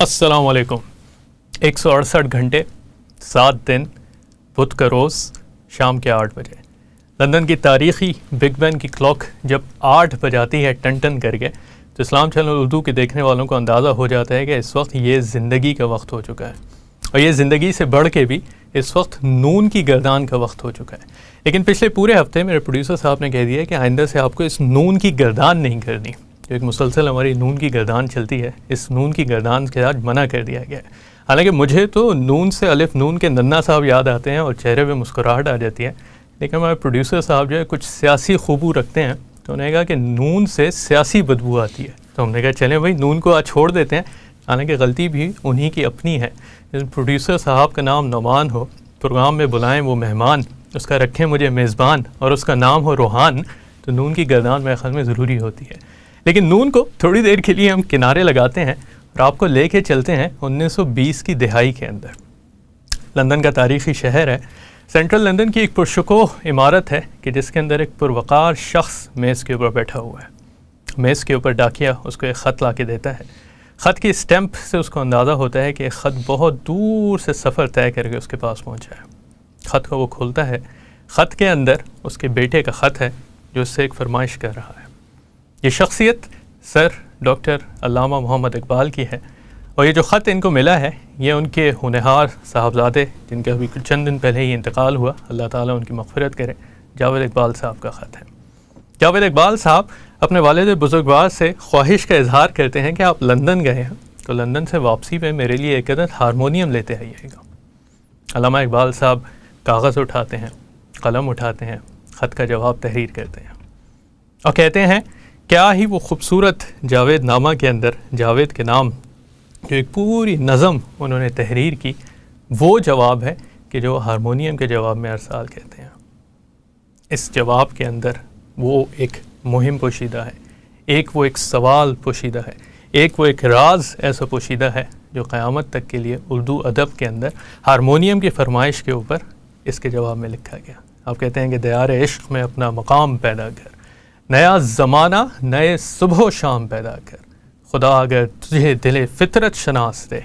السلام علیکم. 168 گھنٹے 7 دن بدھ کا روز شام کے 8 بجے لندن کی تاریخی بگ بین کی کلاک جب 8 بجاتی ہے ٹن ٹن کر کے تو اسلام چینل اردو کے دیکھنے والوں کو اندازہ ہو جاتا ہے کہ اس وقت یہ زندگی کا وقت ہو چکا ہے, اور یہ زندگی سے بڑھ کے بھی اس وقت نون کی گردان کا وقت ہو چکا ہے. لیکن پچھلے پورے ہفتے میرے پروڈیوسر صاحب نے کہہ دیا کہ آئندہ سے آپ کو اس نون کی گردان نہیں کرنی. جو ایک مسلسل ہماری نون کی گردان چلتی ہے, اس نون کی گردان کے آج منع کر دیا گیا ہے. حالانکہ مجھے تو نون سے الف نون کے ننا صاحب یاد آتے ہیں اور چہرے پہ مسکراہٹ آ جاتی ہے, لیکن ہمارے پروڈیوسر صاحب جو ہے کچھ سیاسی خوبو رکھتے ہیں تو انہوں نے کہا کہ نون سے سیاسی بدبو آتی ہے. تو ہم نے کہا چلیں بھائی نون کو آج چھوڑ دیتے ہیں. حالانکہ غلطی بھی انہی کی اپنی ہے. پروڈیوسر صاحب کا نام نعمان ہو, پروگرام میں بلائیں وہ مہمان, اس کا رکھیں مجھے میزبان, اور اس کا نام ہو روحان, تو نون کی گردان میرے خیال میں ضروری ہوتی ہے. لیکن نون کو تھوڑی دیر کے لیے ہم کنارے لگاتے ہیں اور آپ کو لے کے چلتے ہیں 1920 کی دہائی کے اندر. لندن کا تاریخی شہر ہے. سینٹرل لندن کی ایک پرشکوہ عمارت ہے کہ جس کے اندر ایک پروقار شخص میز کے اوپر بیٹھا ہوا ہے. میز کے اوپر ڈاکیا اس کو ایک خط لا کے دیتا ہے. خط کی اسٹیمپ سے اس کو اندازہ ہوتا ہے کہ ایک خط بہت دور سے سفر طے کر کے اس کے پاس پہنچا ہے. خط کو وہ کھولتا ہے. خط کے اندر اس کے بیٹے کا خط ہے جو اس سے ایک فرمائش کر رہا ہے. یہ شخصیت سر ڈاکٹر علامہ محمد اقبال کی ہے, اور یہ جو خط ان کو ملا ہے یہ ان کے ہونہار صاحبزادے جن کا ابھی چند دن پہلے ہی انتقال ہوا, اللہ تعالیٰ ان کی مغفرت کرے, جاوید اقبال صاحب کا خط ہے. جاوید اقبال صاحب اپنے والد بزرگوار سے خواہش کا اظہار کرتے ہیں کہ آپ لندن گئے ہیں تو لندن سے واپسی پہ میرے لیے ایک عدد ہارمونیم لیتے آئیے گا. علامہ اقبال صاحب کاغذ اٹھاتے ہیں, قلم اٹھاتے ہیں, خط کا جواب تحریر کرتے ہیں اور کہتے ہیں کیا ہی وہ خوبصورت جاوید نامہ کے اندر جاوید کے نام جو ایک پوری نظم انہوں نے تحریر کی, وہ جواب ہے کہ جو ہارمونیم کے جواب میں ارسال کہتے ہیں. اس جواب کے اندر وہ ایک مہم پوشیدہ ہے, وہ ایک سوال پوشیدہ ہے, وہ ایک راز ایسا پوشیدہ ہے جو قیامت تک کے لیے اردو ادب کے اندر ہارمونیم کی فرمائش کے اوپر اس کے جواب میں لکھا گیا. آپ کہتے ہیں کہ دیار عشق میں اپنا مقام پیدا کر, نیا زمانہ نئے صبح و شام پیدا کر, خدا اگر تجھے دل فطرت شناس دے,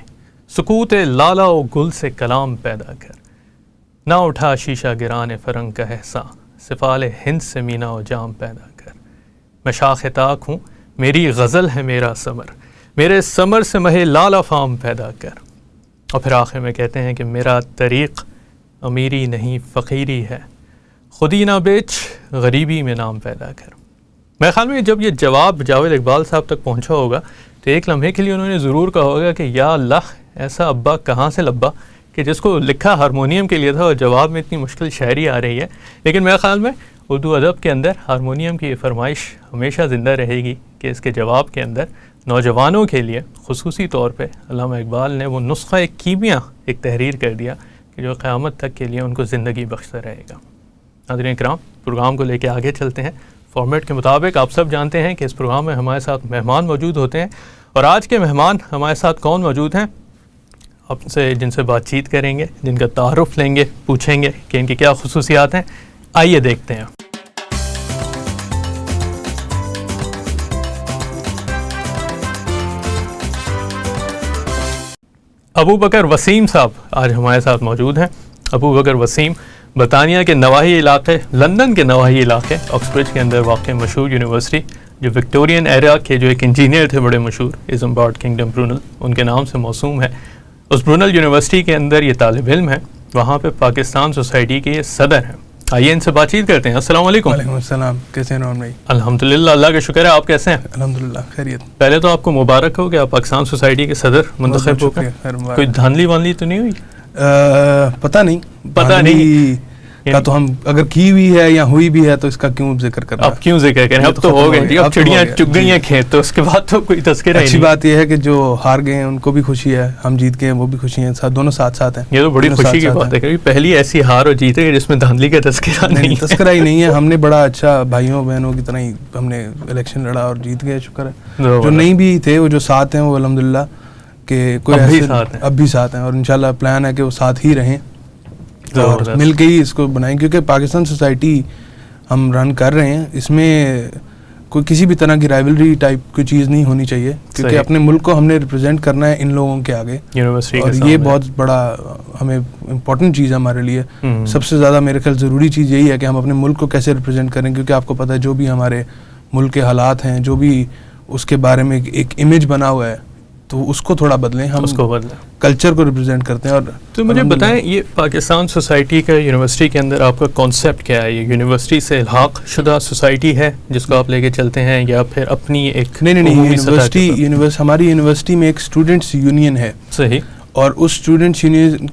سکوت لالا و گل سے کلام پیدا کر, نہ اٹھا شیشہ گران فرنگ کا احساں, سفال ہند سے مینا و جام پیدا کر. میں شاخ طاق ہوں میری غزل ہے میرا ثمر, میرے ثمر سے مہے لالا فام پیدا کر. اور پھر آخر میں کہتے ہیں کہ میرا طریق امیری نہیں فقیری ہے, خودی نہ بیچ غریبی میں نام پیدا کر. میرے خیال میں جب یہ جواب جاوید اقبال صاحب تک پہنچا ہوگا تو ایک لمحے کے لیے انہوں نے ضرور کہا ہوگا کہ یا اللہ ایسا ابا کہاں سے لبا کہ جس کو لکھا ہارمونیم کے لیے تھا اور جواب میں اتنی مشکل شاعری آ رہی ہے. لیکن میرے خیال میں اردو ادب کے اندر ہارمونیم کی یہ فرمائش ہمیشہ زندہ رہے گی کہ اس کے جواب کے اندر نوجوانوں کے لیے خصوصی طور پہ علامہ اقبال نے وہ نسخہ کیمیا ایک تحریر کر دیا کہ جو قیامت تک کے لیے ان کو زندگی بخشتا رہے گا. ناظرین اکرام, پروگرام کو لے کے آگے چلتے ہیں. فارمیٹ کے مطابق آپ سب جانتے ہیں کہ اس پروگرام میں ہمارے ساتھ مہمان موجود ہوتے ہیں, اور آج کے مہمان ہمارے ساتھ کون موجود ہیں, آپ سے جن سے بات چیت کریں گے, جن کا تعارف لیں گے, پوچھیں گے کہ ان کی کیا خصوصیات ہیں. آئیے دیکھتے ہیں. ابو بکر وسیم صاحب آج ہمارے ساتھ موجود ہیں. ابو بکر وسیم برطانیہ کے نواحی علاقے, لندن کے نواحی علاقے آکسفورڈ کے اندر واقع مشہور یونیورسٹی جو وکٹورین ایرا کے جو ایک انجینئر تھے بڑے مشہور, ایزمبارڈ کنگڈم برونل, ان کے نام سے موسوم ہے. اس برونل یونیورسٹی کے اندر یہ طالب علم ہے, وہاں پہ پاکستان سوسائٹی کے یہ صدر ہیں. آئیے ان سے بات چیت کرتے ہیں. السلام علیکم. وعلیکم السلام. کیسے ہیں نعمان بھائی؟ الحمدللہ, اللہ کا شکر ہے. آپ کیسے ہیں؟ الحمدللہ خیریت. پہلے تو آپ کو مبارک ہو کہ آپ پاکستان سوسائٹی کے صدر منتخب ہو گئے. کوئی دھاندلی واندلی تو نہیں ہوئی؟ پتہ نہیں کا تو ہم اگر کی ہوئی ہے یا ہوئی بھی ہے تو اس کا کیوں ذکر کرنا. اب کیوں ذکر کریں, اب تو ہو گئی, اب چڑیاں چگ گئی ہیں کھیت, تو اس کے بعد تو کوئی تذکرہ نہیں. اچھی بات یہ ہے کہ جو ہار گئے ہیں ان کو بھی خوشی ہے, ہم جیت گئے ہیں وہ بھی خوشی ہیں, دونوں ساتھ ساتھ ہیں. یہ تو بڑی خوشی کی بات ہے کہ پہلی ایسی ہار اور جیت ہے جس میں دھاندلی کا تذکرہ نہیں, تذکرہ ہی نہیں ہے. ہم نے بڑا اچھا بھائیوں بہنوں کی طرح ہی ہم نے الیکشن لڑا اور جیت گئے, شکر ہے. جو نہیں بھی تھے وہ جو ساتھ ہیں وہ الحمدللہ کہ کوئی اب بھی ساتھ ہیں, اور انشاءاللہ پلان ہے کہ وہ ساتھ ہی رہیں اور مل کے ہی اس کو بنائیں, کیونکہ پاکستان سوسائٹی ہم رن کر رہے ہیں, اس میں کوئی کسی بھی طرح کی رائیولری ٹائپ کوئی چیز نہیں ہونی چاہیے, کیونکہ اپنے ملک کو ہم نے ریپرزینٹ کرنا ہے ان لوگوں کے آگے, اور یہ بہت بڑا ہمیں امپورٹنٹ چیز ہے ہمارے لیے. سب سے زیادہ میرے خیال ضروری چیز یہی ہے کہ ہم اپنے ملک کو کیسے ریپرزینٹ کریں, کیونکہ آپ کو پتہ ہے جو بھی ہمارے ملک کے حالات ہیں, جو بھی اس کے بارے میں ایک امیج بنا ہوا ہے, تو اس کو تھوڑا بدلیں, ہم اس کو بدلیں, کلچر کو ریپرزینٹ کرتے ہیں. اور تو مجھے بتائیں, یہ پاکستان سوسائٹی کا یونیورسٹی کے اندر آپ کا کانسیپٹ کیا ہے؟ یہ یونیورسٹی سے الحاق شدہ سوسائٹی ہے جس کو آپ لے کے چلتے ہیں, یا پھر اپنی ایک نہیں, ہماری یونیورسٹی میں ایک اسٹوڈنٹس یونین ہے. صحیح. اور اس اسٹوڈنٹس یونین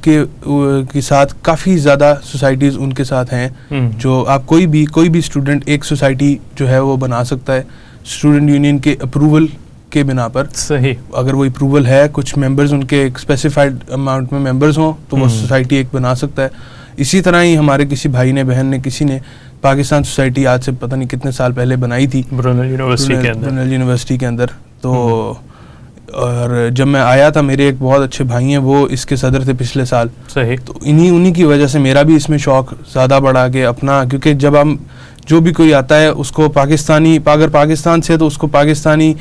کے ساتھ کافی زیادہ سوسائٹیز ان کے ساتھ ہیں, جو آپ کوئی بھی اسٹوڈنٹ ایک سوسائٹی جو ہے وہ بنا سکتا ہے اسٹوڈنٹ یونین کے اپروول کے بنا پر. صحیح. اگر وہ اپروول ہے, کچھ ممبرز ان کے ایک اسپیسیفائڈ اماؤنٹ میں ممبرز ہوں, تو وہ سوسائٹی ایک بنا سکتا ہے. اسی طرح ہی ہمارے کسی بھائی نے, بہن نے, کسی نے پاکستان سوسائٹی آج سے پتہ نہیں کتنے سال پہلے بنائی تھی برونل یونیورسٹی کے اندر. تو اور جب میں آیا تھا, میرے ایک بہت اچھے بھائی ہیں, وہ اس کے صدر تھے پچھلے سال. صحیح. تو انہی کی وجہ سے میرا بھی اس میں شوق زیادہ بڑھا کہ اپنا, کیونکہ جب ہم جو بھی کوئی آتا ہے اس کو پاکستانی, اگر پاکستان سے تو اس کو پاکستانی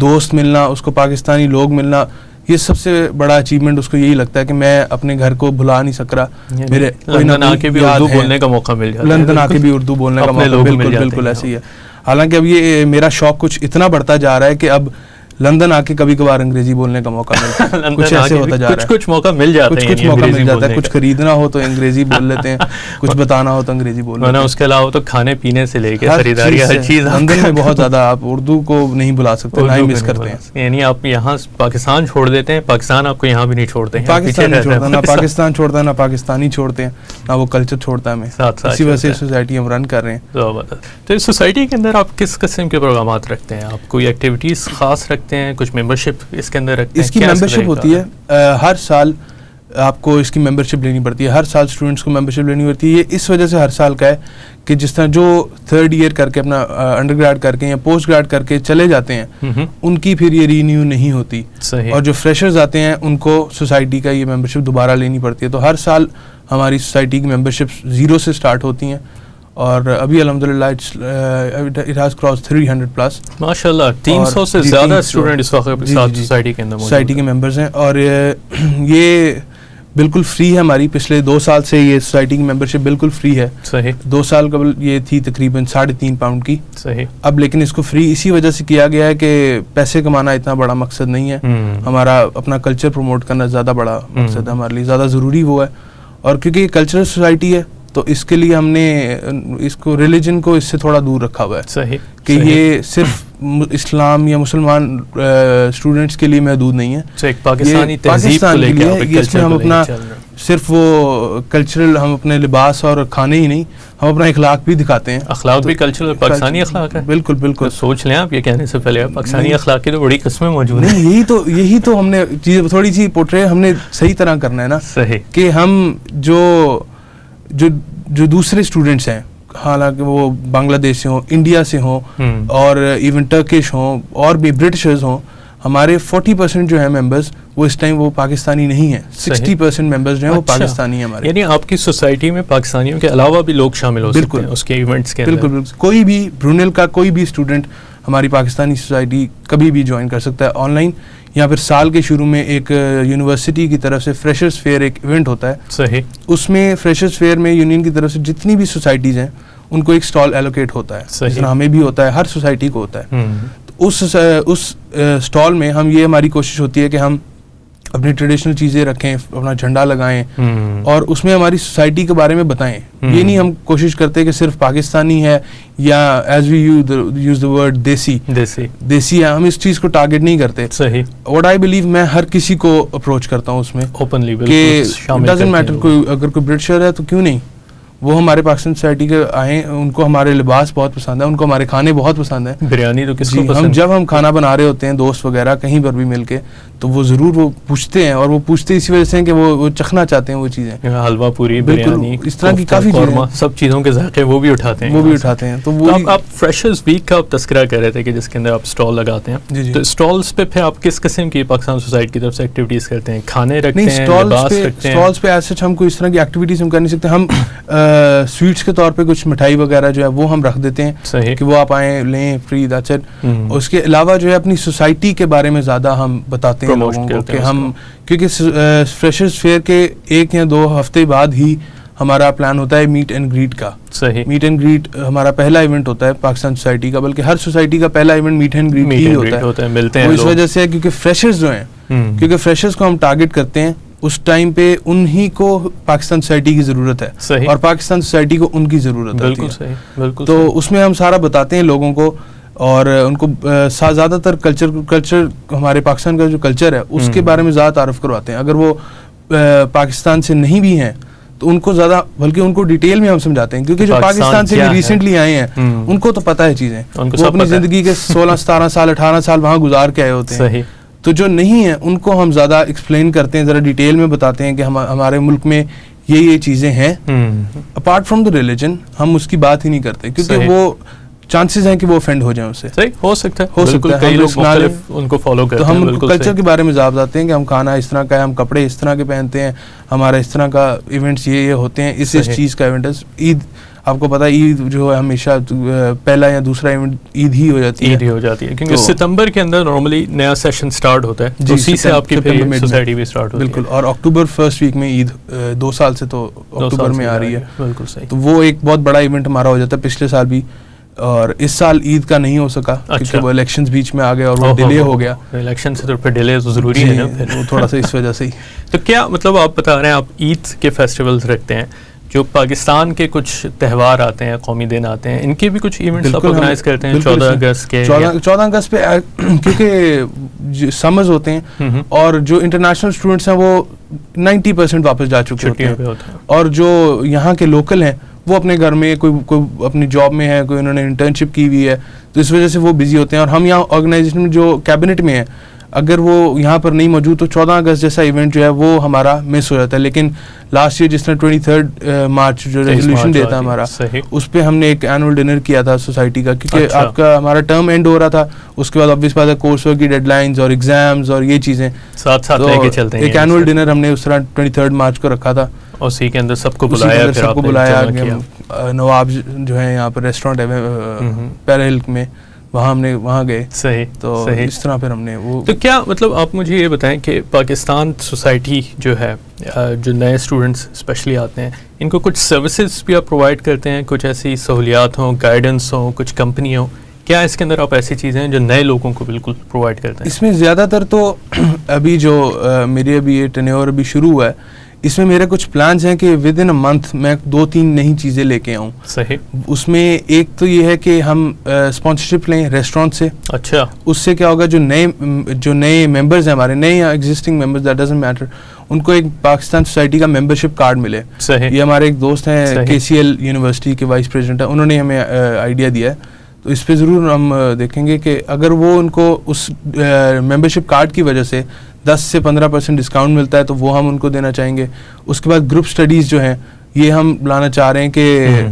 دوست ملنا, اس کو پاکستانی لوگ ملنا, یہ سب سے بڑا اچیومنٹ اس کو یہی لگتا ہے کہ میں اپنے گھر کو بھلا نہیں سک رہا. میرے لندن آ کے بھی اردو بولنے کا موقع مل جاتا ہے, لندن آ کے بھی اردو بولنے کا موقع, بالکل ایسے ہی ہے. حالانکہ اب یہ میرا شوق کچھ اتنا بڑھتا جا رہا ہے کہ اب لندن آ کے کبھی کبھار انگریزی بولنے کا موقع ملتا ہے, کچھ ایسے ہوتا جا رہا ہے, کچھ موقع مل جاتا ہے, کچھ موقع مل جاتا ہے, کچھ خریدنا ہو تو انگریزی بول لیتے ہیں, کچھ بتانا ہو تو انگریزی بول لیتے ہیں. اس کے علاوہ تو کھانے پینے سے لے کے خریداری ہر چیز لندن میں بہت زیادہ آپ اردو کو نہیں بلا سکتے, نہ ہی مس کرتے ہیں. یعنی آپ یہاں پاکستان چھوڑ دیتے ہیں, پاکستان آپ کو یہاں بھی نہیں چھوڑتے ہیں, پاکستان نہیں چھوڑتا, نہ پاکستان چھوڑتا ہے, نہ پاکستانی چھوڑتے ہیں, نہ وہ کلچر چھوڑتا ہے ہمیں. اسی وجہ سے سوسائٹی ہم رن کر رہے ہیں. تو اس سوسائٹی کے اندر آپ کس قسم کے پروگرامات رکھتے ہیں؟ آپ کوئی ایکٹیویٹیز خاص رکھتے ہیں, کچھ ممبرشپ اس کے اندر رکھتے ہیں؟ اس کی ممبرشپ ہوتی ہے, ہر سال آپ کو اس کی ممبرشپ لینی پڑتی ہے, ہر سال اسٹوڈنٹس کو ممبرشپ لینی پڑتی ہے. یہ اس وجہ سے ہر سال کا ہے کہ جس طرح جو تھرڈ ایئر کر کے اپنا انڈر گریڈ کر کے یا پوسٹ گریڈ کر کے چلے جاتے ہیں, ان کی پھر یہ رینیو نہیں ہوتی. اور جو فریشرز آتے ہیں ان کو سوسائٹی کا یہ ممبرشپ دوبارہ لینی پڑتی ہے. تو ہر سال ہماری سوسائٹی کی ممبرشپ 0 سے سٹارٹ ہوتی ہیں, اور ابھی الحمدللہ اٹ ہیز کراس 300+. ماشاءاللہ 300 سے زیادہ اسٹوڈنٹ اس وقت سوسائٹی کے اندر سوسائٹی کے ممبرز ہیں. اور یہ بالکل فری ہے ہماری, پچھلے 2 سال سے یہ سوسائٹی کی ممبرشپ بالکل فری ہے. صحیح. 2 سال قبل یہ تھی تقریباً 3.5 پاؤنڈ کی. صحیح. اب لیکن اس کو فری اسی وجہ سے کیا گیا ہے کہ پیسے کمانا اتنا بڑا مقصد نہیں ہے, ہمارا اپنا کلچر پروموٹ کرنا زیادہ بڑا مقصد ہے ہمارے لیے, زیادہ ضروری وہ ہے. اور کیونکہ یہ کلچرل سوسائٹی ہے تو اس کے لیے ہم نے اس کو ریلیجن کو اس سے تھوڑا دور رکھا ہوا ہے. صحیح. کہ یہ صرف اسلام یا مسلمان اسٹوڈنٹس کے لیے محدود نہیں ہے, ایک پاکستانی تہذیب کو لے کے, اس میں ہم اپنا صرف وہ کلچرل, ہم اپنے لباس اور کھانے ہی نہیں, ہم اپنا اخلاق بھی دکھاتے ہیں. اخلاق بھی کلچرل پاکستانی اخلاق ہے. بالکل بالکل. سوچ لیں آپ, یہ کہنے سے پہلے پاکستانی اخلاق کی تو بڑی قسمیں موجود ہیں. یہی تو ہم نے چیز تھوڑی سی پورٹری ہم نے صحیح طرح کرنا ہے نا. صحیح. کہ ہم جو دوسرے اسٹوڈنٹس ہیں, حالانکہ وہ بنگلہ دیش سے ہوں, انڈیا سے ہوں, اور ایون ٹرکش ہوں, اور بھی برٹشرز ہوں, ہمارے 40% جو ہیں ممبرز وہ اس ٹائم وہ پاکستانی نہیں ہیں. 60% ممبرز جو ہیں وہ پاکستانی ہیں ہمارے. یعنی آپ کی سوسائٹی میں پاکستانیوں کے علاوہ بھی لوگ شامل ہو سکتے ہیں اس کے ایونٹس کے اندر؟ بالکل. کوئی بھی برونیل کا کوئی بھی اسٹوڈنٹ ہماری پاکستانی سوسائٹی کبھی بھی جوائن کر سکتا ہے آن لائن, یا پھر سال کے شروع میں ایک یونیورسٹی کی طرف سے فریشرز فیئر ایک ایونٹ ہوتا ہے. صحیح. اس میں فریشرز فیئر میں یونین کی طرف سے جتنی بھی سوسائٹیز ہیں ان کو ایک اسٹال ایلوکیٹ ہوتا ہے, جس طرح ہمیں بھی ہوتا ہے, ہر سوسائٹی کو ہوتا ہے. تو اس اسٹال میں یہ ہماری کوشش ہوتی ہے کہ ہم اپنی ٹریڈیشنل چیزیں رکھیں, اپنا جھنڈا لگائیں, اور اس میں ہماری سوسائٹی کے بارے میں بتائیں. یہ نہیں ہم کوشش کرتے کہ صرف پاکستانی ہے, یا as we use the word desi ہے, ہم اس چیز کو ٹارگیٹ نہیں کرتے. صحیح. واٹ آئی بلیو, میں ہر کسی کو اپروچ کرتا ہوں اس میں اوپنلی, کہ ڈزنٹ میٹر, کوئی اگر کوئی برٹشر ہے تو کیوں نہیں, وہ ہمارے پاکستان سوسائٹی کے آئیں, ان کو ہمارے لباس بہت پسند ہے, ان کو ہمارے کھانے بہت پسند ہیں. بریانی تو کس کو پسند ہے. جب ہم کھانا بنا رہے ہوتے ہیں دوست وغیرہ کہیں پر بھی مل کے, تو وہ ضرور وہ پوچھتے ہیں, اور وہ پوچھتے اسی وجہ سے کہ وہ چکھنا چاہتے ہیں وہ چیزیں, حلوہ پوری, بریانی, اس طرح کی کافی چیزیں, سب چیزوں کے ذائقے وہ بھی اٹھاتے ہیں. تو آپ فریشرز ویک کا تذکرہ کر رہے تھے کہ جس کے اندر آپ اسٹال لگاتے ہیں, تو اسٹالس پہ پھر آپ کس قسم کی پاکستان سوسائٹی کی طرف سے ایکٹیویٹیز کرتے ہیں؟ کھانے رکھتے ہیں, لباس رکھتے ہیں؟ اسٹالس پہ ایسے ہم کوئی اس طرح کی ایکٹیویٹیز ہم کر نہیں سکتے. ہم سویٹس کے طور پہ کچھ مٹھائی وغیرہ جو ہے وہ ہم رکھ دیتے ہیں کہ وہ آپ آئیں لیں فری دیٹس اٹ. اس کے علاوہ جو ہے اپنی سوسائٹی کے بارے میں زیادہ ہم بتاتے ہیں لوگوں کو کہ ہم, کیونکہ فریشرز فیئر کے 1 یا 2 ہفتے بعد ہی ہمارا پلان ہوتا ہے میٹ اینڈ گریٹ کا. میٹ اینڈ گریٹ ہمارا پہلا ایونٹ ہوتا ہے پاکستان سوسائٹی کا, بلکہ ہر سوسائٹی کا پہلا ایونٹ میٹ اینڈ گریٹ ہی ہوتا ہے. وہ اس وجہ سے ہے کیونکہ فریشرز جو ہیں, کیونکہ فریشرز کو ہم ٹارگٹ کرتے ہیں اس ٹائم پہ انہی کو پاکستان سوسائٹی کی ضرورت ہے اور پاکستان سوسائٹی کو ان کی ضرورت ہے. تو اس میں ہم سارا بتاتے ہیں لوگوں کو اور ان کو زیادہ تر کلچر ہمارے پاکستان کا جو کلچر ہے اس کے بارے میں زیادہ تعارف کرواتے ہیں. اگر وہ پاکستان سے نہیں بھی ہیں تو ان کو زیادہ, بلکہ ان کو ڈیٹیل میں ہم سمجھاتے ہیں, کیونکہ جو پاکستان سے ریسنٹلی آئے ہیں ان کو تو پتہ ہے چیزیں, وہ اپنی زندگی کے 16 17 سال 18 سال وہاں گزار کے آئے ہوتے ہیں. تو جو نہیں ہیں ان کو ہم زیادہ ایکسپلین کرتے ہیں, ذرا ڈیٹیل میں بتاتے ہیں کہ ہمارے ملک میں یہ چیزیں ہیں. اپارٹ فرام دا ریلیجن ہم اس کی بات ہی نہیں کرتے, کیونکہ وہ چانسز ہیں کہ وہ افینڈ ہو جائیں اس سے. صحیح ہو سکتا ہے کئی لوگ مختلف ان کو فالو کرتے ہیں. تو ہم کلچر کے بارے میں ضابط آتے ہیں کہ ہم کھانا اس طرح کا ہے, ہم کپڑے اس طرح کے پہنتے ہیں, ہمارا اس طرح کا ایونٹس یہ ہوتے ہیں, اس چیز کا ایونٹ ہے. عید آپ کو پتا ہے عید جو ہے ہمیشہ پہلا یا دوسرا ایونٹ عید ہی ہو جاتی ہے کیونکہ ستمبر کے اندر نارملی نیا سیشن سٹارٹ ہوتا ہے, اسی سے آپ کی سوسائٹی بھی سٹارٹ ہوتی ہے. بالکل, اور اکتوبر فرسٹ ویک میں عید 2 سال سے تو اکتوبر میں آ رہی ہے. بالکل صحیح. تو وہ ایک بہت بڑا ایونٹ ہمارا ہو جاتا ہے. پچھلے سال بھی, اور اس سال عید کا نہیں ہو سکا کیونکہ وہ الیکشنز بیچ میں آ گئے اور وہ ڈیلے ہو گیا. الیکشن سے تو پھر ڈیلے تو ضروری ہے نا, وہ تھوڑا سا اس وجہ سے ہی. تو کیا مطلب آپ بتا رہے ہیں آپ عید کے فیسٹیولز رکھتے ہیں, جو پاکستان کے کچھ تہوار آتے ہیں, قومی دن آتے ہیں, ان کے بھی کچھ ایونٹس آپ آرگنائز کرتے ہیں 14 اگست کے؟ 14 اگست پہ کیونکہ سمرز ہوتے ہیں اور جو انٹرنیشنل اسٹوڈنٹس ہیں وہ 90% واپس جا چکے ہوتے ہیں, اور جو یہاں کے لوکل ہیں وہ اپنے گھر میں کوئی اپنی جاب میں ہے, کوئی انہوں نے انٹرنشپ کی ہوئی ہے, تو اس وجہ سے وہ بزی ہوتے ہیں. اور ہم یہاں آرگنائزیشن میں جو کیبنٹ میں ہیں اگر وہ یہاں پر نہیں موجود تو 14 اگست جیسا ایونٹ جو ہے وہ ہمارا مس ہو جاتا ہے. لیکن لاسٹ ایئر جس طرح 23 مارچ جو ریزولوشن ڈے تھا ہمارا, اس پہ ہم نے ایک اینول ڈنر کیا تھا سوسائٹی کا, کیونکہ آپ کا ہمارا ٹرم اینڈ ہو رہا تھا, اس کے بعد آبویس بات ہے کورس ورک کی ڈیڈ لائنز اور ایگزامز اور یہ چیزیں ساتھ ساتھ لے کے چلتے ہیں. ایک اینول ڈنر ہم نے اس طرح 23 مارچ کو رکھا تھا, اور اسی کے اندر سب کو بلایا. نواب جو ہے یہاں پر ریسٹورینٹ ہے پیرا ہلک میں, وہاں ہم نے وہاں گئے. صحیح. تو اس طرح پھر ہم نے وہ. تو کیا مطلب آپ مجھے یہ بتائیں کہ پاکستان سوسائٹی جو ہے, جو نئے اسٹوڈنٹس اسپیشلی آتے ہیں, ان کو کچھ سروسز بھی آپ پرووائڈ کرتے ہیں, کچھ ایسی سہولیات ہوں, گائیڈنس ہوں, کچھ کمپنی ہوں, کیا اس کے اندر آپ ایسی چیزیں ہیں جو نئے لوگوں کو بالکل پرووائڈ کرتے ہیں؟ اس میں زیادہ تر تو ابھی جو میرے ابھی یہ ٹینیور ابھی شروع ہوا ہے, اس میں میرے کچھ پلانز ہیں کہ ود ان اے منتھ میں 2-3 نئی چیزیں لے کے آؤں. صحیح. اس میں ایک تو یہ ہے کہ ہم اسپانسرشپ لیں ریسٹورینٹ سے. اچھا. اس سے کیا ہوگا, جو نئے ممبرز ہیں ہمارے, نئے یا existing members, that doesn't matter, ان کو ایک پاکستان سوسائٹی کا ممبرشپ کارڈ ملے. صحیح. یہ ہمارے ایک دوست ہیں KCL یونیورسٹی کے وائس پریزیڈنٹ ہیں, انہوں نے ہمیں آئیڈیا دیا ہے. تو اس پہ ضرور ہم دیکھیں گے کہ اگر وہ ان کو اس ممبرشپ کارڈ کی وجہ سے 10 سے 15% ڈسکاؤنٹ ملتا ہے تو وہ ہم ان کو دینا چاہیں گے. اس کے بعد گروپ اسٹڈیز جو ہیں یہ ہم لانا چاہ رہے ہیں کہ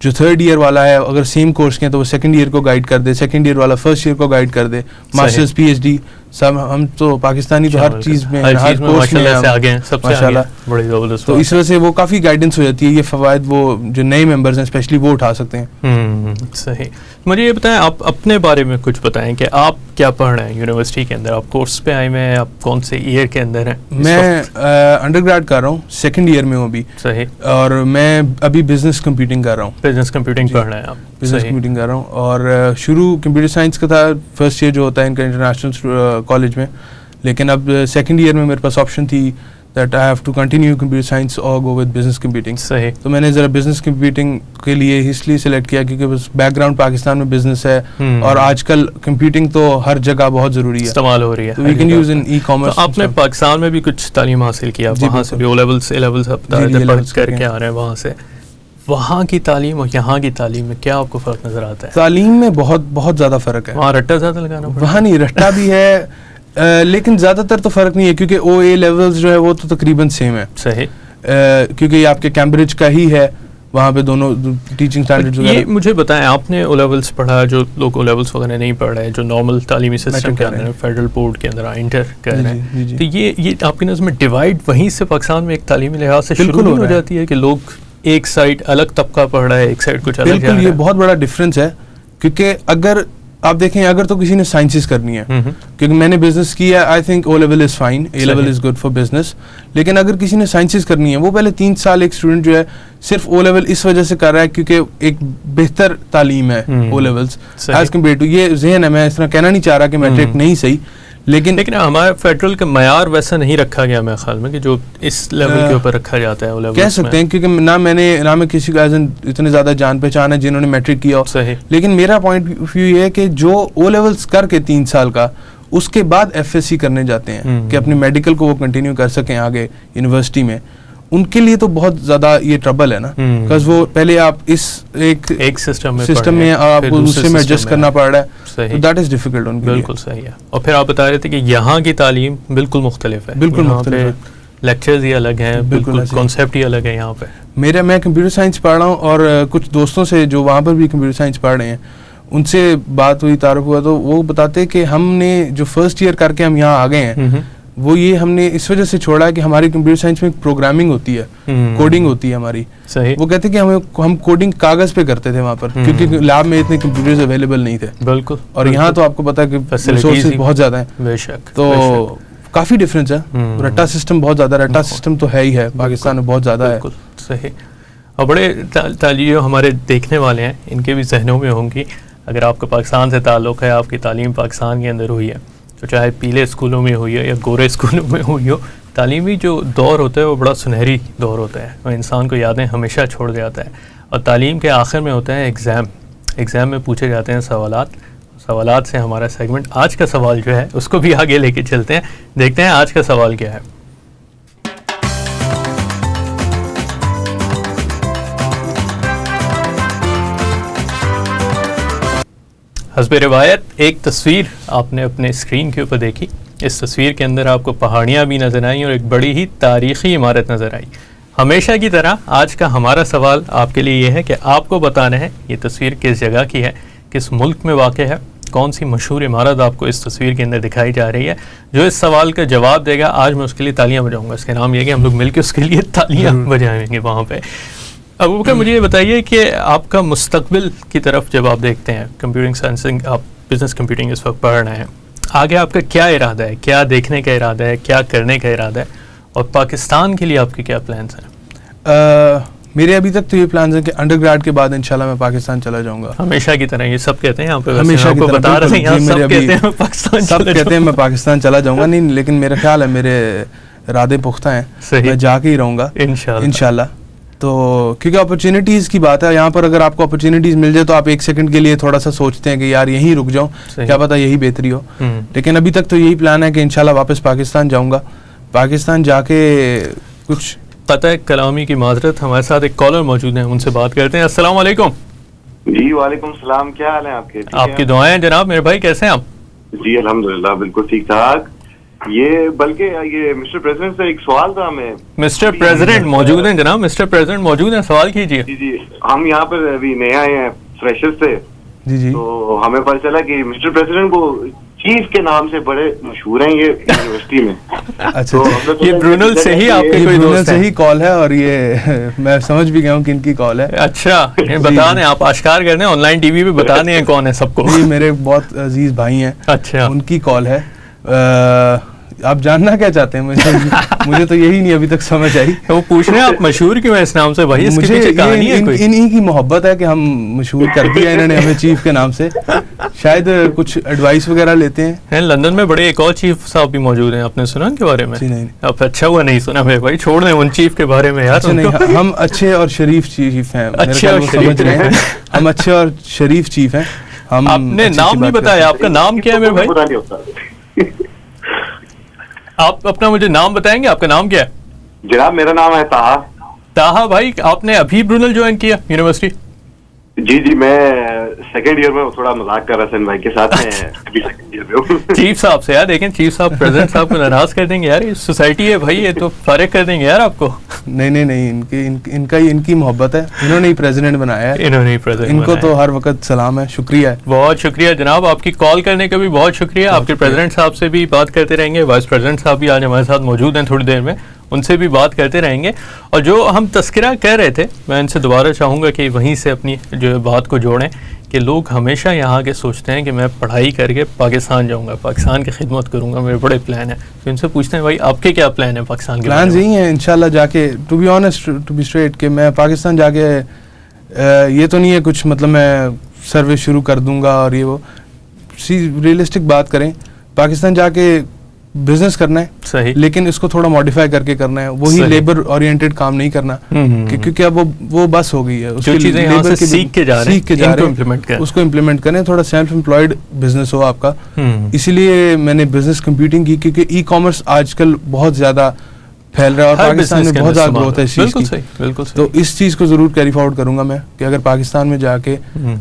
جو 3rd ایئر والا ہے اگر سیم کورس کے ہیں تو وہ 2nd ایئر کو گائیڈ کر دے, 2nd ایئر والا 1st ایئر کو گائیڈ کر دے, ماسٹرز PhD سب. ہم تو پاکستانی تو ہر چیز میں ہر کورس میں آگے ہیں ماشاءاللہ, بڑی زبردست. تو اس وجہ سے وہ کافی گائیڈنس ہو جاتی ہے. یہ فوائد وہ جو نئے ممبرز ہیں اسپیشلی وہ اٹھا سکتے ہیں. صحیح. مجھے یہ بتائیں, آپ اپنے بارے میں کچھ بتائیں کہ آپ کیا پڑھ رہے ہیں یونیورسٹی کے اندر, آپ کورس پہ آئے ہوئے ہیں, آپ کون سے ایئر کے اندر ہیں؟ میں انڈر گریڈ کر رہا ہوں, 2nd ایئر میں ہوں ابھی. صحیح. اور میں ابھی بزنس کمپیوٹنگ کر رہا ہوں. بزنس کمپیوٹنگ پڑھ رہے ہیں آپ؟ بزنس کمپیوٹنگ کر رہا ہوں. اور شروع کمپیوٹر سائنس کا تھا, 1st ایئر جو ہوتا ہے ان کا انٹرنیشنل کالج میں, لیکن اب 2nd ایئر میں میرے پاس آپشن تھی that I have to continue computer science or go with business computing. صحیح. تو میں نے ذرا بزنس کمپیوٹنگ کے لیے اس لیے سلیکٹ کیا کیونکہ بس بیک گراؤنڈ پاکستان میں بزنس ہے, اور آج کل کمپیوٹنگ تو ہر جگہ بہت ضروری ہے, استعمال ہو رہی ہے. تو we can use in e-commerce. آپ نے پاکستان میں بھی کچھ تعلیم حاصل کیا, وہاں سے بھی O levels A levels پڑھ کر کے آ رہے ہیں وہاں سے. وہاں کی تعلیم اور یہاں کی تعلیم میں کیا آپ کو فرق نظر آتا ہے؟ تعلیم میں بہت زیادہ فرق ہے. وہاں رٹا زیادہ لگانا پڑتا ہے؟ وہاں نہیں, رٹا بھی ہے لیکن زیادہ تر تو فرق نہیں ہے کیونکہ OA لیولز جو ہے وہ تو تقریباً سیم ہے. صحیح. کیونکہ یہ آپ کے کیمبرج کا ہی ہے, وہاں پہ دونوں ٹیچنگ اسٹینڈرڈ. یہ مجھے بتائیں, آپ نے O لیولس پڑھا, جو لوگ O لیولس وغیرہ نہیں پڑھ رہے, جو نارمل تعلیمی سسٹم کے اندر فیڈرل بورڈ کے اندر انٹر کر رہے ہیں, تو یہ آپ کی نظر میں ڈیوائڈ وہیں سے پاکستان میں ایک تعلیمی لحاظ سے شروع ہو جاتی ہے کہ لوگ ایک سائڈ الگ طبقہ پڑھ رہا ہے, ایک سائڈ کچھ الگ. بالکل, یہ بہت بڑا ڈفرینس ہے, کیونکہ اگر آپ دیکھیں اگر تو کسی نے سائنسز کرنی ہے, کیونکہ میں نے بزنس کیا, I think O level is fine, A level is good for business, لیکن اگر کسی نے سائنسز کرنی ہے وہ پہلے 3 سال ایک اسٹوڈنٹ جو ہے صرف او لیول اس وجہ سے کر رہا ہے کیونکہ ایک بہتر تعلیم ہے O levels as compare to, یہ ذہن ہے, میں اس طرح کہنا نہیں چاہ رہا کہ میٹرک نہیں صحیح, لیکن ہمارا فیڈرل کا معیار ویسا نہیں رکھا گیا میرے خیال میں کہ جو اس لیول کے اوپر رکھا جاتا ہے. کہہ سکتے ہیں کیونکہ نہ میں کسی کا اتنے زیادہ جان پہچان ہے جنہوں نے میٹرک کیا ہو, لیکن میرا پوائنٹ آف ویو یہ ہے کہ جو او لیولس کر کے 3 سال کا اس کے بعد ایف ایس سی کرنے جاتے ہیں کہ اپنے میڈیکل کو وہ کنٹینیو کر سکیں آگے یونیورسٹی میں, ان کے لیے تو بہت زیادہ یہ ٹربل ہے نا, بیکاز وہ پہلے آپ اس ایک سسٹم میں آپ کو دوسرے میں ایڈجسٹ کرنا پڑ رہا ہے, دیٹ از ڈیفیکلٹ ان کے لیے. بالکل صحیح ہے. اور پھر آپ بتا رہے تھے کہ یہاں کی تعلیم بالکل مختلف ہے, بالکل مختلف ہے, لیکچرز ہی الگ ہیں, بالکل کانسیپٹ ہی الگ ہے یہاں پہ. میں کمپیوٹر سائنس پڑھ رہا ہوں, اور کچھ دوستوں سے جو وہاں پر بھی کمپیوٹر سائنس پڑھ رہے ہیں ان سے بات ہوئی, تعارف ہوا, تو وہ بتاتے کہ ہم نے جو فرسٹ ایئر کر کے ہم یہاں آ گئے ہیں وہ یہ ہم نے اس وجہ سے چھوڑا ہے کہ ہماری کمپیوٹر سائنس میں پروگرامنگ ہوتی ہے, کوڈنگ ہوتی ہے ہماری. وہ کہتے ہیں کہ ہم کوڈنگ کاغذ پہ کرتے تھے وہاں پر, کیونکہ لیب میں اتنے کمپیوٹرز اویلیبل نہیں تھے. بالکل. اور یہاں تو آپ کو پتہ ہے کہ ریسورسز بہت زیادہ ہیں. بے شک. تو کافی ڈفرینس ہے, رٹا سسٹم بہت زیادہ, رٹا سسٹم تو ہے ہی ہے پاکستان میں بہت زیادہ ہے. صحیح. اور بڑے تعلیم ہمارے دیکھنے والے ہیں, ان کے بھی ذہنوں میں ہوں گی, اگر آپ کا پاکستان سے تعلق ہے, آپ کی تعلیم پاکستان کے اندر ہوئی ہے, تو چاہے پیلے اسکولوں میں ہوئی ہو یا گورے اسکولوں میں ہوئی ہو, تعلیمی جو دور ہوتا ہے وہ بڑا سنہری دور ہوتا ہے, اور انسان کو یادیں ہمیشہ چھوڑ جاتا ہے. اور تعلیم کے آخر میں ہوتا ہے ایگزام میں پوچھے جاتے ہیں سوالات سے ہمارا سیگمنٹ. آج کا سوال جو ہے اس کو بھی آگے لے کے چلتے ہیں, دیکھتے ہیں آج کا سوال کیا ہے. حسب روایت ایک تصویر آپ نے اپنے اسکرین کے اوپر دیکھی, اس تصویر کے اندر آپ کو پہاڑیاں بھی نظر آئیں اور ایک بڑی ہی تاریخی عمارت نظر آئی. ہمیشہ کی طرح آج کا ہمارا سوال آپ کے لیے یہ ہے کہ آپ کو بتانا ہے یہ تصویر کس جگہ کی ہے, کس ملک میں واقع ہے, کون سی مشہور عمارت آپ کو اس تصویر کے اندر دکھائی جا رہی ہے. جو اس سوال کا جواب دے گا آج میں اس کے لیے تالیاں بجاؤں گا. اس کے نام یہ کہ ہم لوگ مل کے اس کے لیے تالیاں بجائیں گے وہاں پہ. ابوبکر مجھے یہ بتائیے کہ آپ کا مستقبل کی طرف جب آپ دیکھتے ہیں, کمپیوٹنگ سائنسنگ آپ بزنس کمپیوٹنگ اس وقت پڑھ رہے ہیں, آگے آپ کا کیا ارادہ ہے, کیا دیکھنے کا ارادہ ہے, کیا کرنے کا ارادہ ہے, اور پاکستان کے لیے آپ کے کیا پلانس ہیں؟ میرے ابھی تک تو یہ پلانز ہیں کہ انڈر گریڈ کے بعد انشاءاللہ میں پاکستان چلا جاؤں گا. ہمیشہ کی طرح یہ سب کہتے ہیں یہاں پہ, ہمیشہ کی طرح سب کہتے ہیں میں پاکستان چلا جاؤں گا. نہیں, لیکن میرا خیال ہے میرے ارادے پختہ ہیں, میں جا کے ہی رہوں گا انشاءاللہ. تو کیونکہ اپرچونیٹیز کی بات ہے یہاں پر, اگر آپ کو اپرچونیٹیز مل جائے تو آپ ایک سیکنڈ کے لیے تھوڑا سا سوچتے ہیں کہ یار یہیں رک جاؤں, کیا پتہ یہی بہتری ہو. لیکن ابھی تک تو یہی پلان ہے کہ انشاءاللہ واپس پاکستان جاؤں گا. پاکستان جا کے کچھ پتہ ہے کلامی کی معذرت, ہمارے ساتھ ایک کالر موجود ہیں, ان سے بات کرتے ہیں. السلام علیکم. جی وعلیکم السلام, کیا حال ہے آپ کے؟ آپ کی دعائیں جناب. میرے بھائی کیسے ہیں آپ؟ جی الحمدللہ بالکل ٹھیک ٹھاک. یہ بلکہ یہ مسٹر پریزیڈنٹ سے ایک سوال تھا ہمیں. مسٹر پریزیڈنٹ موجود ہیں جناب, مسٹر پریزیڈنٹ موجود ہیں, سوال کیجیے. جی ہم یہاں پر ابھی نئے آئے ہیں فریشر سے, تو ہمیں پتہ چلا کہ مسٹر پریزیڈنٹ کو چیف کے نام سے بڑے مشہور ہیں یہ یونیورسٹی میں. اچھا, یہ برونل سے ہی آپ کے کوئی دوست سے ہی کال ہے, اور یہ میں سمجھ بھی گیا ہوں کہ ان کی کال ہے. اچھا, بتا دیں آپ, آشکار کر دیں, آن لائن ٹی وی پہ بتا دیں کون ہے سب کو. جی میرے بہت عزیز بھائی ہیں. اچھا, ان کی کال ہے. آپ جاننا کیا چاہتے ہیں؟ مجھے تو یہی نہیں ابھی تک سمجھ آئی. وہ پوچھ رہے ہیں آپ مشہور کیوں ہے اس نام سے بھائی, اس کے پیچھے کہانی ہے کوئی؟ انہی کی محبت ہے کہ ہم مشہور کر دیا انہوں نے ہمیں چیف کے نام سے, شاید کچھ ایڈوائس وغیرہ لیتے ہیں. لندن میں بڑے ایک اور چیف صاحب بھی موجود ہیں, آپ نے سنا ان کے بارے میں؟ نہیں. اب اچھا ہوا نہیں سنا میرے بھائی, چھوڑ دیں ان چیف کے بارے میں یار. نہیں, ہم اچھے اور شریف چیف ہیں. سمجھ رہے ہیں, ہم اچھے اور شریف چیف ہیں. آپ نے نام نہیں بتایا, آپ کا نام کیا ہے میرے بھائی؟ آپ اپنا مجھے نام بتائیں گے, آپ کا نام کیا ہے؟ جناب میرا نام ہے طاہا. طاہا بھائی, آپ نے ابھی برونل جوائن کیا یونیورسٹی؟ جی میں سیکنڈ ایئر میں, تھوڑا مذاق کر رہا سن بھائی کے ساتھ, میں ابھی سیکنڈ ایئر میں ہوں. چیف صاحب سے یار, دیکھیں چیف صاحب پریزیڈنٹ صاحب کو ناراض کر دیں گے یار, سوسائٹی ہے بھائی, یہ تو فارغ کر دیں گے یار آپ کو. نہیں, ان کی محبت ہے, انہوں نے ہی پریزیڈنٹ بنایا ہے, انہوں نے ہی پریزیڈنٹ, ان کو تو ہر وقت سلام ہے, شکریہ. بہت شکریہ جناب, آپ کی کال کرنے کا بھی بہت شکریہ. آپ کے پریزیڈنٹ صاحب سے بھی بات کرتے رہیں گے, وائس پریزیڈنٹ صاحب بھی آج ہمارے ساتھ موجود ہیں تھوڑی دیر میں, ان سے بھی بات کرتے رہیں گے. اور جو ہم تذکرہ کہہ رہے تھے, میں ان سے دوبارہ چاہوں گا کہ وہیں سے اپنی جو بات کو جوڑیں کہ لوگ ہمیشہ یہاں کے سوچتے ہیں کہ میں پڑھائی کر کے پاکستان جاؤں گا, پاکستان کی خدمت کروں گا, میرے بڑے پلان ہیں. تو ان سے پوچھتے ہیں بھائی آپ کے کیا پلان ہیں پاکستان کے؟ پلانز یہی ہیں انشاءاللہ جا کے, to be honest, to be straight, کہ میں پاکستان جا کے یہ تو نہیں ہے کچھ مطلب میں سروس شروع کر دوں گا اور یہ وہ. ریئلسٹک بات کریں, پاکستان جا کے بزنس کرنا ہے صحیح, لیکن اس کو تھوڑا ماڈیفائی کر کے کرنا ہے. وہی لیبر اورینٹڈ کام نہیں کرنا, کیونکہ اب وہ بس ہو گئی ہے. جو چیزیں یہاں سے سیکھ کے جا رہے ہیں اس کو امپلیمنٹ کریں. تھوڑا سیلف امپلائڈ بزنس ہو آپ کا. اسی لیے میں نے بزنس کمپیوٹنگ کی, کیونکہ ای کامرس آج کل بہت زیادہ پھیل رہا ہے اور پاکستان میں بہت زیادہ گروتھ ہے اس چیز کی. تو اس چیز کو ضرور کیری فارورڈ کروں گا میں کہ اگر پاکستان میں جا کے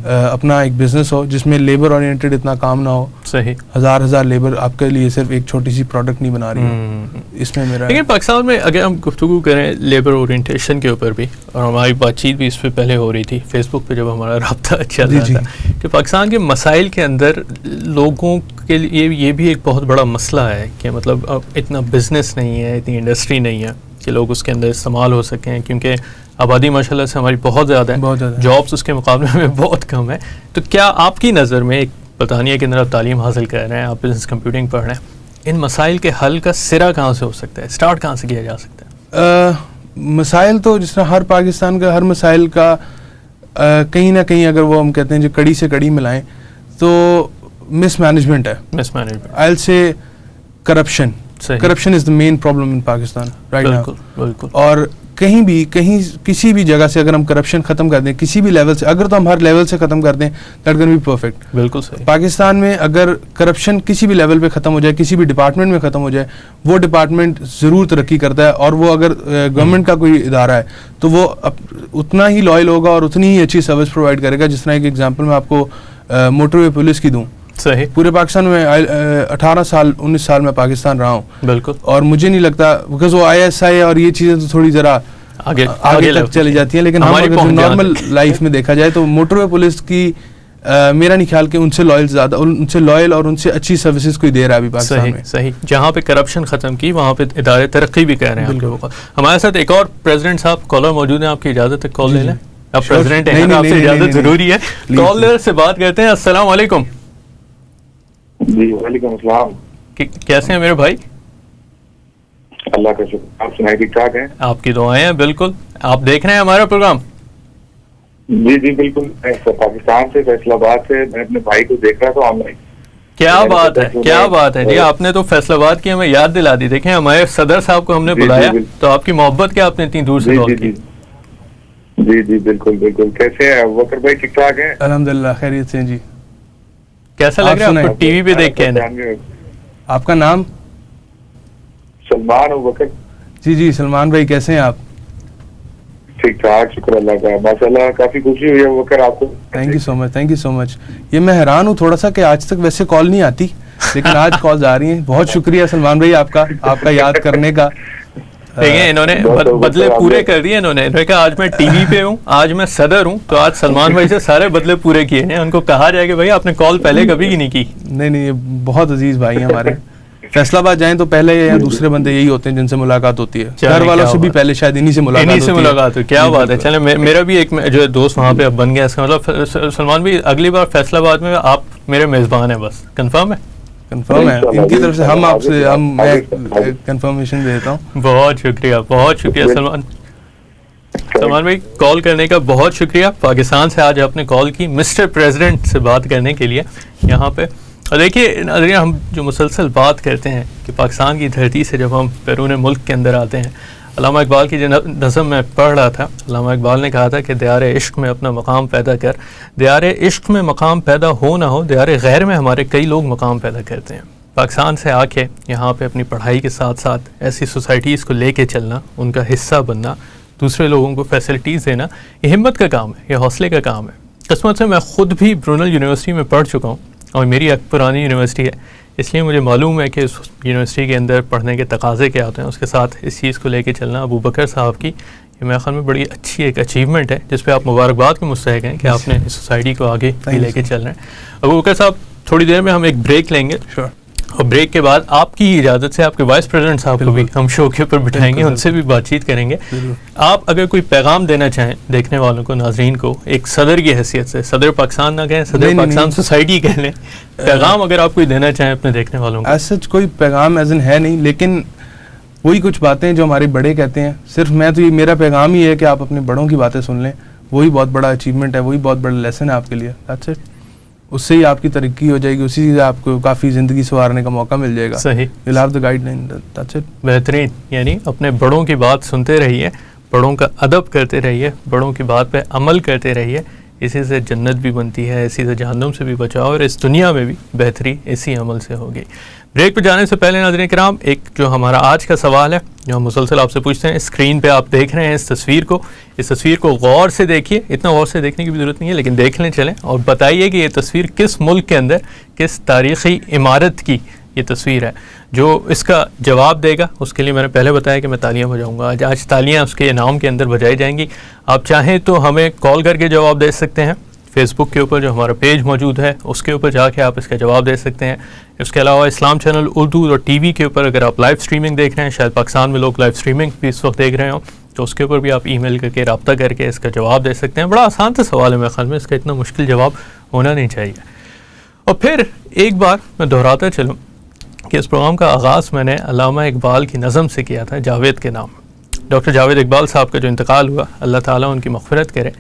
اپنا ایک بزنس ہو جس میں لیبر اورینٹڈ اتنا کام نہ ہو, صحیح, ہزار لیبر آپ کے لیے صرف ایک چھوٹی سی پروڈکٹ نہیں بنا رہی ہے, اس میں میرا. لیکن پاکستان میں اگر ہم گفتگو کریں لیبر اورینٹیشن کے اوپر بھی, اور ہماری بات چیت بھی اس پہ پہلے ہو رہی تھی فیس بک پہ جب ہمارا رابطہ چل رہا تھا, کہ پاکستان کے مسائل کے اندر لوگوں کے لیے یہ بھی ایک بہت بڑا مسئلہ ہے کہ مطلب اتنا بزنس نہیں ہے, اتنی انڈسٹری نہیں ہے کہ لوگ اس کے اندر استعمال ہو سکیں, کیونکہ آبادی ماشاءاللہ سے ہماری بہت زیادہ ہے, جابس اس کے مقابلے میں بہت کم ہے. تو کیا آپ کی نظر میں, ایک برطانیہ کے اندر آپ تعلیم حاصل کر رہے ہیں, آپ بزنس کمپیوٹنگ پڑھ رہے ہیں, ان مسائل کے حل کا سرا کہاں سے ہو سکتا ہے, اسٹارٹ کہاں سے کیا جا سکتا ہے؟ مسائل تو جس طرح ہر پاکستان کا ہر مسائل کا کہیں نہ کہیں اگر وہ ہم کہتے ہیں جو کڑی سے کڑی ملائیں تو مس مینجمنٹ ہے. مس management, I will say corruption. Corruption is the main problem in Pakistan right now. بالکل. اور کہیں کسی بھی جگہ سے اگر ہم کرپشن ختم کر دیں کسی بھی لیول سے, اگر تو ہم ہر لیول سے ختم کر دیں دیٹ کین بی پرفیکٹ. بالکل صحیح. پاکستان میں اگر کرپشن کسی بھی لیول پہ ختم ہو جائے, کسی بھی ڈپارٹمنٹ میں ختم ہو جائے, وہ ڈپارٹمنٹ ضرور ترقی کرتا ہے. اور وہ اگر گورنمنٹ کا کوئی ادارہ ہے تو وہ اتنا ہی لائل ہوگا اور اتنی ہی اچھی سروس پرووائڈ کرے گا. جس طرح ایک ایگزامپل میں آپ کو موٹر وے پولیس کی دوں. صحیح. پورے پاکستان میں 19 سال میں پاکستان رہا ہوں. بالکل. اور مجھے نہیں لگتا بیکاز وہ ISI اور یہ چیزیں تو تھوڑی ذرا آگے تک چلی جاتی ہیں, لیکن ہم اگر نارمل لائف میں دیکھا جائے تو موٹر وے پولیس کی میرا نہیں خیال کہ ان سے لائل اور ان سے اچھی سروسز کوئی دے رہا ہے ابھی پاکستان میں. صحیح. جہاں پہ کرپشن ختم کی وہاں پہ ادارے ترقی بھی کر رہے ہیں. ہمارے ساتھ ایک اور پریزیڈنٹ صاحب کالر موجود ہیں, آپ کی اجازت ہے کال لے لیں؟ آپ پریزیڈنٹ ہیں, آپ سے اجازت ضروری ہے. کالر سے بات کرتے ہیں. السلام علیکم. جی وعلیکم السلام. کیسے ہیں میرے بھائی؟ اللہ کا شکر, آپ سنائیں ٹھیک ٹھاک ہیں؟ آپ کی دعائیں ہیں. بالکل. آپ دیکھ رہے ہیں ہمارا پروگرام؟ جی بالکل. پاکستان سے, فیصل آباد سے, میں اپنے بھائی کو دیکھ رہا تھا آن لائن. کیا بات ہے, کیا بات ہے جی. آپ نے تو فیصل آباد کی ہمیں یاد دلا دی. دیکھیں ہمارے صدر صاحب کو ہم نے بلایا تو آپ کی محبت کیا آپ نے اتنی دور سے کال کی. جی بالکل بالکل. کیسے ہیں وکر بھائی؟ ٹھیک ٹھاک ہیں الحمدللہ, خیریت سے جی. کیسا لگ رہا ہے آپ کو ٹی وی پہ دیکھ کے؟ آپ کا نام؟ سلمان وکر. جی سلمان بھائی, کیسے ہیں آپ؟ ٹھیک ٹھاک, شکر اللہ کا. ماشاءاللہ کافی خوشی ہوئی ہے وکر آپ کو. تھینک یو سو مچ. یہ میں حیران ہوں تھوڑا سا کہ آج تک ویسے کال نہیں آتی, لیکن آج کالز آ رہی ہیں. بہت شکریہ سلمان بھائی آپ کا یاد کرنے کا. دیکھیں انہوں نے بدلے پورے کر دیے. انہوں نے کہا آج میں ٹی وی پہ ہوں, آج میں صدر ہوں, تو آج سلمان بھائی سے سارے بدلے پورے کیے ہیں. ان کو کہا جائے کہ بھائی آپ نے کال پہلے کبھی نہیں کی. نہیں یہ بہت عزیز بھائی ہیں ہمارے. فیصل آباد جائیں تو پہلے یا دوسرے بندے یہی ہوتے ہیں جن سے ملاقات ہوتی ہے. گھر والوں سے بھی پہلے شاید انہی سے ملاقات ہوتی ہے. کیا بات ہے. چلیں میرا بھی ایک جو دوست وہاں پہ اب بن گیا. اس کا مطلب سلمان بھائی اگلی بار فیصل آباد میں آپ میرے میزبان ہیں, بس کنفرم ہے؟ کنفرم ہے ان کی طرف سے. میں کنفرمیشن دیتا ہوں. بہت شکریہ سلمان بھائی, کال کرنے کا بہت شکریہ. پاکستان سے آج آپ نے کال کی مسٹر پریزیڈنٹ سے بات کرنے کے لیے یہاں پہ. اور دیکھیے ناظرین, ہم جو مسلسل بات کرتے ہیں کہ پاکستان کی دھرتی سے جب ہم بیرون ملک کے اندر آتے ہیں, علامہ اقبال کی جو نظم میں پڑھ رہا تھا, علامہ اقبال نے کہا تھا کہ دیار عشق میں اپنا مقام پیدا کر. دیار عشق میں مقام پیدا ہو نہ ہو, دیار غیر میں ہمارے کئی لوگ مقام پیدا کرتے ہیں. پاکستان سے آ کے یہاں پہ اپنی پڑھائی کے ساتھ ساتھ ایسی سوسائٹیز کو لے کے چلنا, ان کا حصہ بننا, دوسرے لوگوں کو فیسلٹیز دینا, یہ ہمت کا کام ہے, یہ حوصلے کا کام ہے. قسمت سے میں خود بھی برونل یونیورسٹی میں پڑھ چکا ہوں اور میری ایک پرانی یونیورسٹی ہے, اس لیے مجھے معلوم ہے کہ اس یونیورسٹی کے اندر پڑھنے کے تقاضے کیا ہوتے ہیں. اس کے ساتھ اس چیز کو لے کے چلنا ابو بکر صاحب کی یہ میرے خیال میں بڑی اچھی ایک اچیومنٹ ہے, جس پہ آپ مبارکباد کے مستحق ہیں کہ آپ نے اس سوسائٹی کو آگے لے کے چل رہے ہیں. ابو بکر صاحب, تھوڑی دیر میں ہم ایک بریک لیں گے. اور بریک کے بعد آپ کی اجازت سے آپ کے وائس پریزیڈنٹ صاحب کو بھی ہم شو کے اوپر بٹھائیں گے, ان سے بھی بات چیت کریں گے. آپ اگر کوئی پیغام دینا چاہیں دیکھنے والوں کو, ناظرین کو, ایک صدر کی حیثیت سے, صدر پاکستان نہ کہیں, صدر پاکستان سوسائٹی کہہ لیں, پیغام اگر آپ کوئی دینا چاہیں اپنے دیکھنے والوں کو. ایسا کوئی پیغام ایزن ہے نہیں, لیکن وہی کچھ باتیں جو ہمارے بڑے کہتے ہیں, صرف میں تو میرا پیغام ہی ہے کہ آپ اپنے بڑوں کی باتیں سن لیں, وہی بہت بڑا اچیومنٹ ہے, وہی بہت بڑا لیسن ہے آپ کے لیے. That's it. اس سے ہی آپ کی ترقی ہو جائے گی, اسی سے آپ کو کافی زندگی سنوارنے کا موقع مل جائے گا. صحیح. You'll have the guideline. That's it. بہترین. یعنی اپنے بڑوں کی بات سنتے رہیے, بڑوں کا ادب کرتے رہیے, بڑوں کی بات پہ عمل کرتے رہیے, اسی سے جنت بھی بنتی ہے, اسی سے جہنم سے بھی بچاؤ, اور اس دنیا میں بھی بہتری اسی عمل سے ہوگی. بریک پہ جانے سے پہلے ناظرین کرام, ایک جو ہمارا آج کا سوال ہے جو ہم مسلسل آپ سے پوچھتے ہیں, اسکرین پہ آپ دیکھ رہے ہیں اس تصویر کو غور سے دیکھیے. اتنا غور سے دیکھنے کی بھی ضرورت نہیں ہے, لیکن دیکھ لیں چلیں, اور بتائیے کہ یہ تصویر کس ملک کے اندر کس تاریخی عمارت کی یہ تصویر ہے. جو اس کا جواب دے گا اس کے لیے میں نے پہلے بتایا کہ میں تالیاں بجاؤں گا. آج تالیاں اس کے انعام کے اندر بجائی جائیں گی. آپ چاہیں تو ہمیں کال کر کے جواب دے سکتے ہیں, فیس بک کے اوپر جو ہمارا پیج موجود ہے اس کے اوپر جا کے آپ اس کا جواب دے سکتے ہیں. اس کے علاوہ اسلام چینل اردو اور ٹی وی کے اوپر اگر آپ لائیو اسٹریمنگ دیکھ رہے ہیں, شاید پاکستان میں لوگ لائیو اسٹریمنگ بھی اس وقت دیکھ رہے ہوں, تو اس کے اوپر بھی آپ ای میل کر کے رابطہ کر کے اس کا جواب دے سکتے ہیں. بڑا آسان سا سوال ہے میرے خیال میں, اس کا اتنا مشکل جواب ہونا نہیں چاہیے. اور پھر ایک بار میں دہراتا چلوں کہ اس پروگرام کا آغاز میں نے علامہ اقبال کی نظم سے کیا تھا, جاوید کے نام. ڈاکٹر جاوید اقبال صاحب کا جو انتقال ہوا, اللہ تعالیٰ ان کی مغفرت کرے.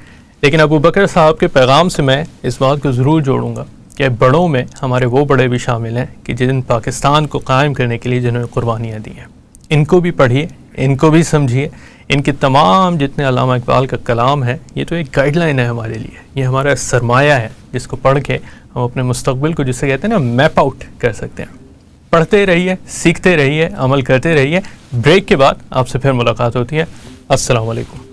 لیکن ابو بکر صاحب کے پیغام سے میں اس بات کو ضرور جوڑوں گا کہ بڑوں میں ہمارے وہ بڑے بھی شامل ہیں کہ جن پاکستان کو قائم کرنے کے لیے جنہوں نے قربانیاں دی ہیں. ان کو بھی پڑھیے, ان کو بھی سمجھیے. ان کے تمام جتنے علامہ اقبال کا کلام ہے, یہ تو ایک گائیڈ لائن ہے ہمارے لیے, یہ ہمارا سرمایہ ہے جس کو پڑھ کے ہم اپنے مستقبل کو, جسے کہتے ہیں نا, میپ آؤٹ کر سکتے ہیں. پڑھتے رہیے, سیکھتے رہیے, عمل کرتے رہیے. بریک کے بعد آپ سے پھر ملاقات ہوتی ہے. السلام علیکم.